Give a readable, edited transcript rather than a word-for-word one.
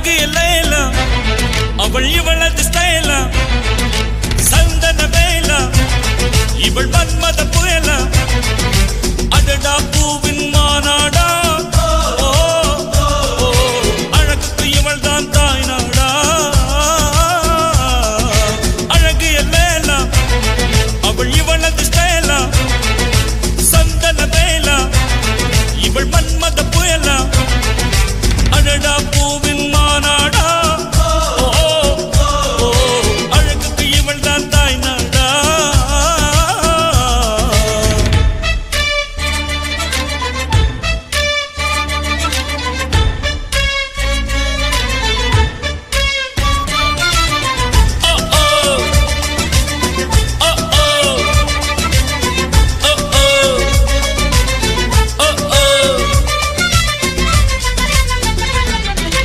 அழகு எல்லாம் அவள் இவளது ஸ்டைலா சந்தன வேலா இவள் மன்மத புயலா அடடா பூவில்